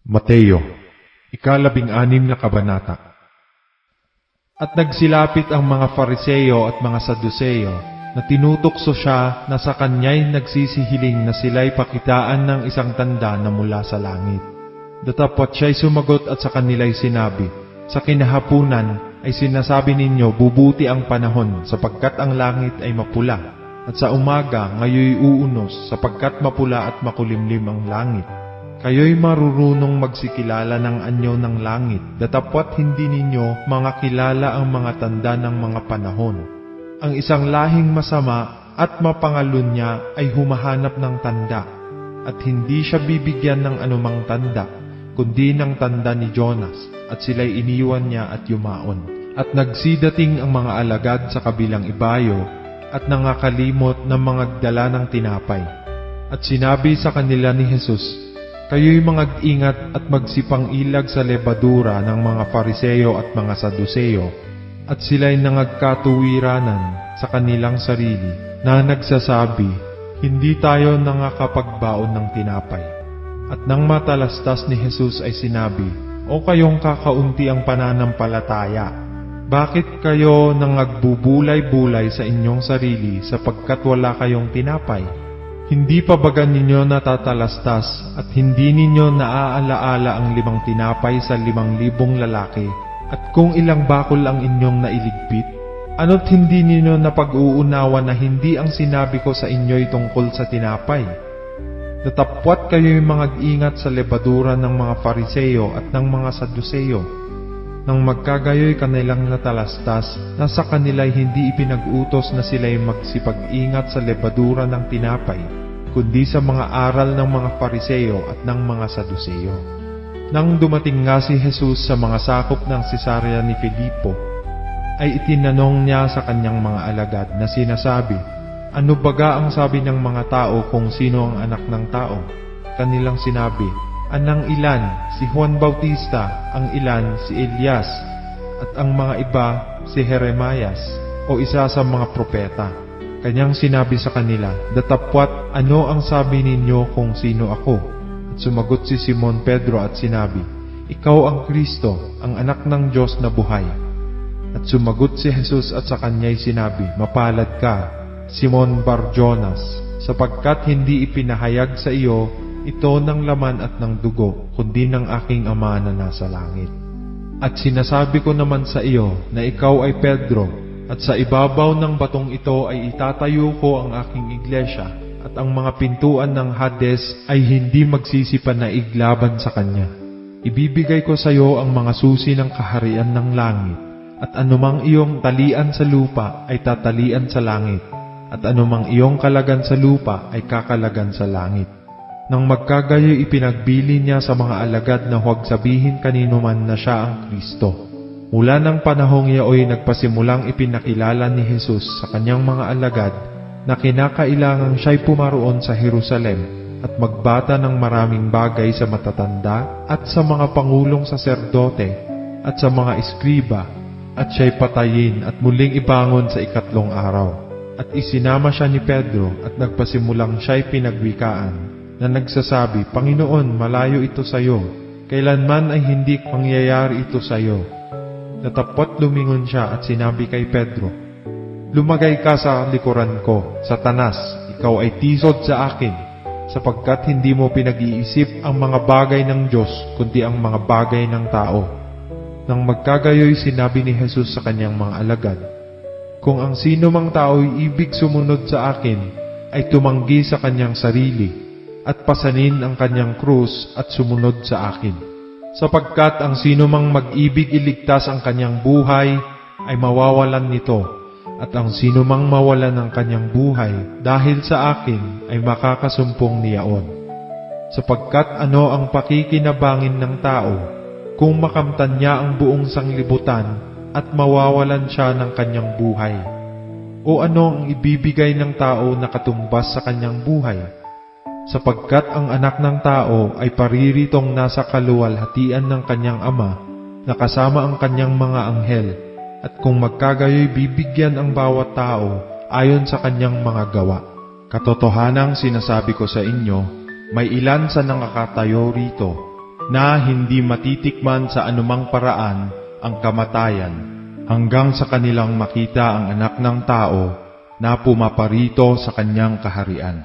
Mateo, ika-16 na kabanata. At nagsilapit ang mga Fariseo at mga Saduceo na tinutokso siya na sa kanya'y nagsisihiling na sila'y pakitaan ng isang tanda na mula sa langit. Datapwat siya'y sumagot at sa kanila'y sinabi, "Sa kinahapunan ay sinasabi ninyo bubuti ang panahon sapagkat ang langit ay mapula, at sa umaga ngayoy uunos sapagkat mapula at makulimlim ang langit. Kayo'y marurunong magsikilala ng anyo ng langit, datapwat hindi ninyo mga kilala ang mga tanda ng mga panahon. Ang isang lahing masama at mapangalun niya ay humahanap ng tanda, at hindi siya bibigyan ng anumang tanda, kundi ng tanda ni Jonas, at sila'y iniwan niya at yumaon. At nagsidating ang mga alagad sa kabilang ibayo, at nangakalimot ng mga dala ng tinapay. At sinabi sa kanila ni Jesus, "Kayo'y mag-ingat at magsipang ilag sa lebadura ng mga Fariseo at mga Saduceo," at sila'y nangagkatuwiranan sa kanilang sarili na nagsasabi, "Hindi tayo nangakapagbaon ng tinapay." At nang matalastas ni Jesus ay sinabi, "O kayong kakaunti ang pananampalataya, bakit kayo nangagbubulay-bulay sa inyong sarili sapagkat wala kayong tinapay? Hindi pa baga ninyo natatalastas at hindi ninyo naaalaala ang 5 tinapay sa 5,000 lalaki at kung ilang bakol ang inyong nailigpit? Ano't hindi ninyo napag-uunawa na hindi ang sinabi ko sa inyo'y tungkol sa tinapay? Datapwat kayo'y mag-ingat sa lebadura ng mga Fariseo at ng mga Saduceo." Nang magkagayoy kanilang natalastas na sa kanila'y hindi ipinag-utos na sila'y magsipag-ingat sa lebadura ng tinapay, kundi sa mga aral ng mga Fariseo at ng mga Saduceo. Nang dumating nga si Jesus sa mga sakop ng Cesarea ni Filipo, ay itinanong niya sa kanyang mga alagad na sinasabi, "Ano baga ang sabi ng mga tao kung sino ang anak ng tao?" Kanilang sinabi, "Anang ilan, si Juan Bautista, ang ilan, si Elias, at ang mga iba, si Jeremias, o isa sa mga propeta." Kanyang sinabi sa kanila, "Datapwat ano ang sabi ninyo kung sino ako?" At sumagot si Simon Pedro at sinabi, "Ikaw ang Kristo, ang anak ng Diyos na buhay." At sumagot si Jesus at sa kanya'y sinabi, "Mapalad ka, Simon Bar-Jonas, sapagkat hindi ipinahayag sa iyo ito ng laman at ng dugo, kundi ng aking Ama na nasa langit. At sinasabi ko naman sa iyo na ikaw ay Pedro, at sa ibabaw ng batong ito ay itatayo ko ang aking iglesia, at ang mga pintuan ng Hades ay hindi magsisipanaig laban sa kanya. Ibibigay ko sa iyo ang mga susi ng kaharian ng langit, at anumang iyong talian sa lupa ay tatalian sa langit, at anumang iyong kalagan sa lupa ay kakalagan sa langit." Nang magkagayoy ipinagbili niya sa mga alagad na huwag sabihin kanino man na siya ang Kristo. Mula ng panahong iyaoy nagpasimulang ipinakilala ni Jesus sa kanyang mga alagad na kinakailangang siya'y pumaroon sa Jerusalem at magbata ng maraming bagay sa matatanda at sa mga pangulong saserdote at sa mga eskriba, at siya'y patayin at muling ibangon sa 3 araw. At isinama siya ni Pedro at nagpasimulang siya'y pinagwikaan na nagsasabi, "Panginoon, malayo ito sa iyo. Kailanman ay hindi mangyayari ito sa iyo." Datapwat lumingon siya at sinabi kay Pedro, "Lumagay ka sa likuran ko, Satanas, ikaw ay tisod sa akin, sapagkat hindi mo pinag-iisip ang mga bagay ng Diyos, kundi ang mga bagay ng tao." Nang magkagayoy sinabi ni Jesus sa kanyang mga alagad, "Kung ang sino mang tao'y ibig sumunod sa akin, ay tumanggi sa kanyang sarili, at pasanin ang kanyang krus at sumunod sa akin. Sapagkat ang sino mang mag-ibig iligtas ang kanyang buhay, ay mawawalan nito, at ang sino mang mawalan ng kanyang buhay dahil sa akin ay makakasumpong niyaon. Sapagkat ano ang pakikinabangin ng tao kung makamtan niya ang buong sanglibutan at mawawalan siya ng kanyang buhay? O ano ang ibibigay ng tao na katumbas sa kanyang buhay? Sapagkat ang anak ng tao ay pariritong nasa kaluwalhatian ng kanyang Ama na kasama ang kanyang mga anghel, at kung magkagayoy bibigyan ang bawat tao ayon sa kanyang mga gawa. Katotohanang sinasabi ko sa inyo, may ilan sa nakakatayo rito na hindi matitikman sa anumang paraan ang kamatayan, hanggang sa kanilang makita ang Anak ng Tao na pumaparito sa kanyang kaharian.